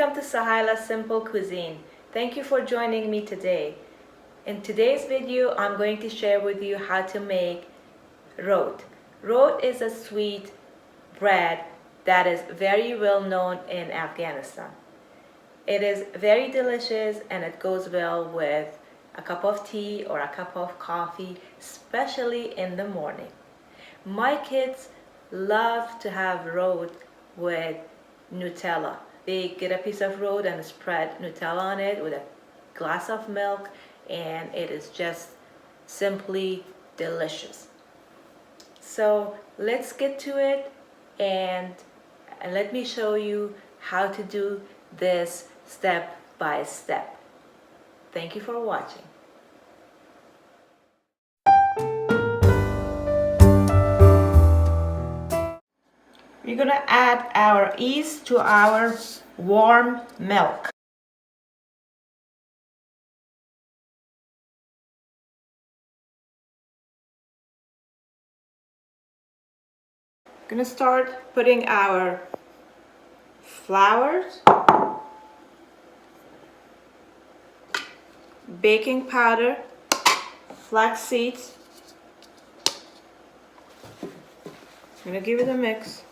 Welcome to Sahila's Simple Cuisine. Thank you for joining me today. In today's video, I'm going to share with you how to make roat. Roat is a sweet bread that is very well known in Afghanistan. It is very delicious and it goes well with a cup of tea or a cup of coffee, especially in the morning. My kids love to have roat with Nutella. They get a piece of road and spread Nutella on it with a glass of milk, and it is just simply delicious. So let's get to it, and let me show you how to do this step by step. Thank you for watching. We're going to add our yeast to our warm milk. We're going to start putting our flours, baking powder, flax seeds. I'm going to give it a mix.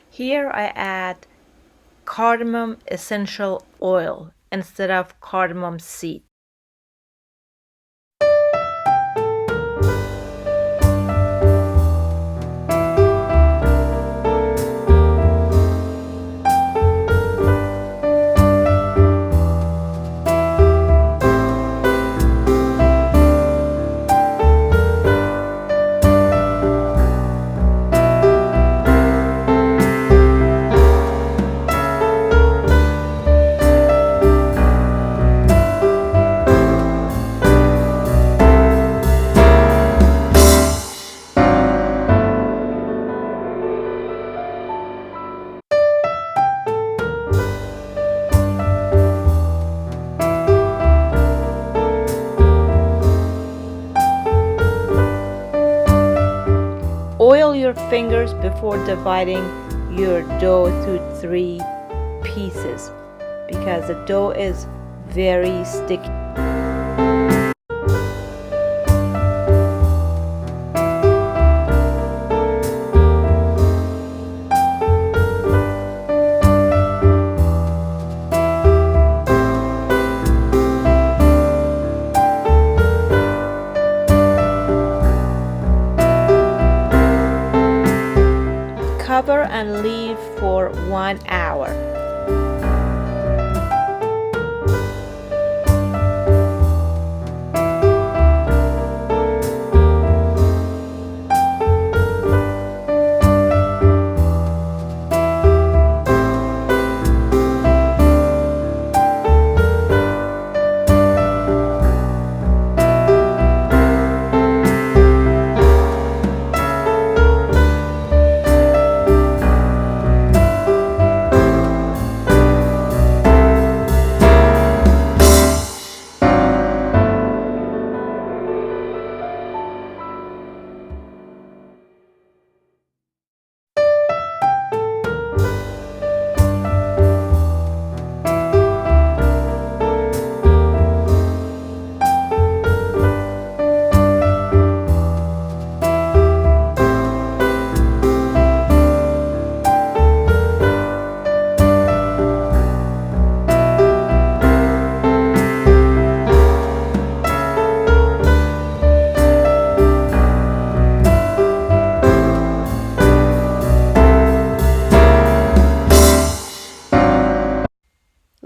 Here I add cardamom essential oil instead of cardamom seed. Oil your fingers before dividing your dough to 3 pieces because the dough is very sticky. Cover and leave for 1 hour.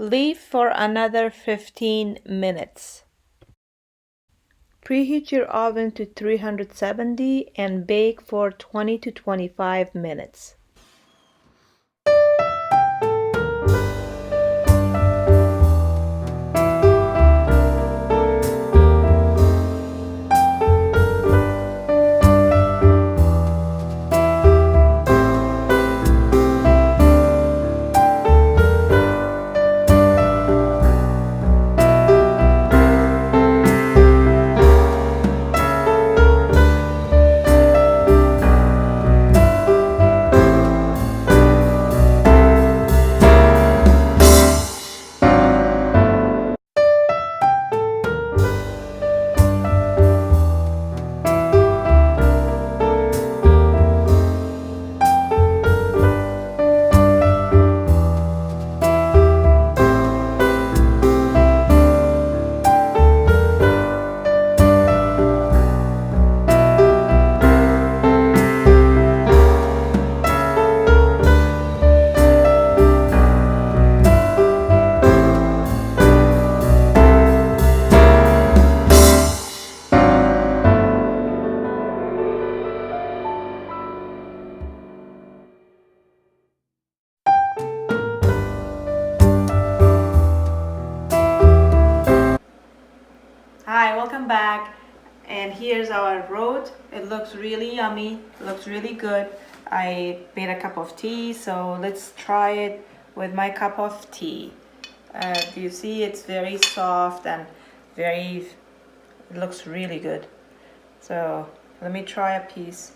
Leave for another 15 minutes. Preheat your oven to 370 and bake for 20 to 25 minutes. welcome back. And here's our road. It looks really yummy, looks really good. I made a cup of tea, so let's try it with my cup of tea. Do you see it's very soft and it looks really good. So let me try a piece.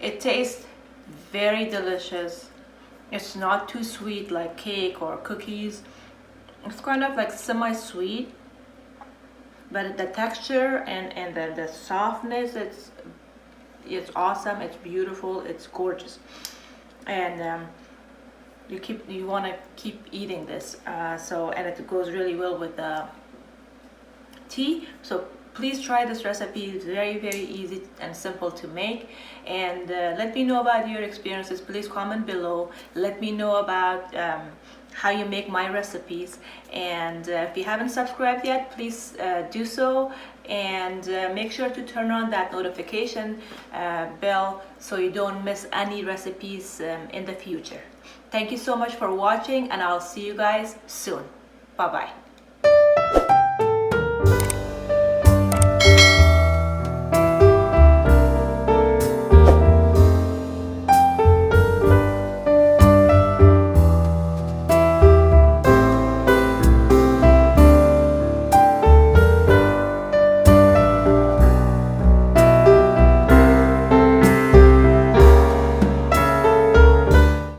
It tastes very delicious. It's not too sweet like cake or cookies. It's kind of like semi-sweet, but the texture and the softness, it's awesome. It's beautiful. It's gorgeous, and you want to keep eating this. And it goes really well with the tea. So please try this recipe. It's very easy and simple to make. And let me know about your experiences. Please comment below. Let me know about how you make my recipes. And if you haven't subscribed yet, please do so. And make sure to turn on that notification bell so you don't miss any recipes in the future. Thank you so much for watching, and I'll see you guys soon. Bye bye.